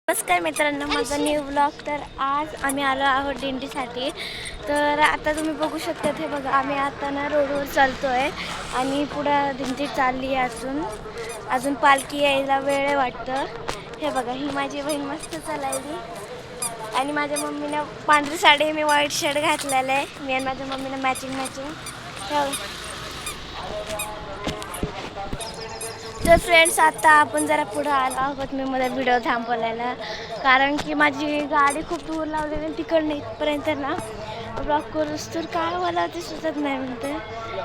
नमस्कार मित्रांनो, माझा न्यू ब्लॉग. तर आज आम्ही आलो आहोत दिंडीसाठी. तर आता तुम्ही बघू शकता, हे बघा आम्ही आता ना रोडवर चालतो आहे आणि पुढं दिंडी चालली आहे. अजून पालखी यायला वेळ आहे वाटतं. हे बघा, ही माझी बहीण मस्त चालायली आणि माझ्या मम्मीनं पांढरी साडी, मी व्हाईट शर्ट घातलेलं आहे. मी आणि माझ्या मम्मीनं मॅचिंग. तर फ्रेंड्स, आता आपण जरा पुढं आलो आहोत. मी मला व्हिडिओ थांबवलेला कारण की माझी गाडी खूप दूर लावलेली, तिकडनं इथपर्यंत ना ब्लॉग करूच तर काय मला ते सुचत नाही म्हणते.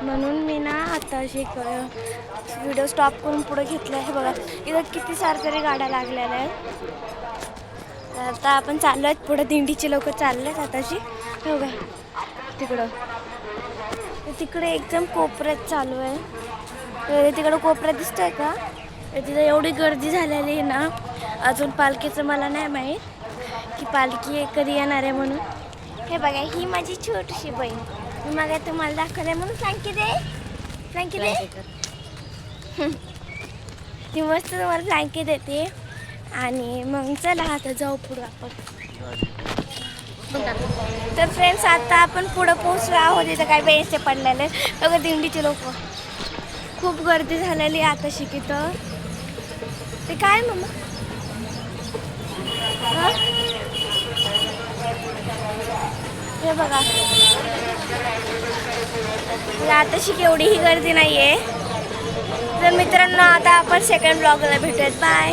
म्हणून मी ना आता अशी व्हिडिओ स्टॉप करून पुढं घेतलं आहे. बघा इथं किती सारखरी गाड्या लागलेल्या आहेत. आता आपण चाललो आहेत पुढं, दिंडीचे लोक चालले आहेत आताशी. हे बघा तिकडे एकदम कोपऱ्यात चालू आहे. तिकडं कोपऱ्यात दिसतंय का? तिथं एवढी गर्दी झालेली आहे ना. अजून पालखीचं मला नाही माहीत की पालखी कधी येणार आहे म्हणून. हे बघा, ही माझी छोटीशी बहीण. मी मग तुम्हाला दाखवलंय म्हणून फ्लँकी दे ती मस्त तुम्हाला फ्लँकी देते. आणि मग चला आता जाऊ पुढं आपण. तर फ्रेंड्स, आता आपण पुढं पोहोचलो आहोत. इथं काय बेंच पडलेले बघा, दिंडीचे लोक खूप गर्दी झालेली आता शिकितं. ते काय मम्मा? हे बघा, आता शिक एवढीही गर्दी नाही आहे. तर मित्रांनो, आता आपण सेकंड ब्लॉगला भेटूयात. बाय.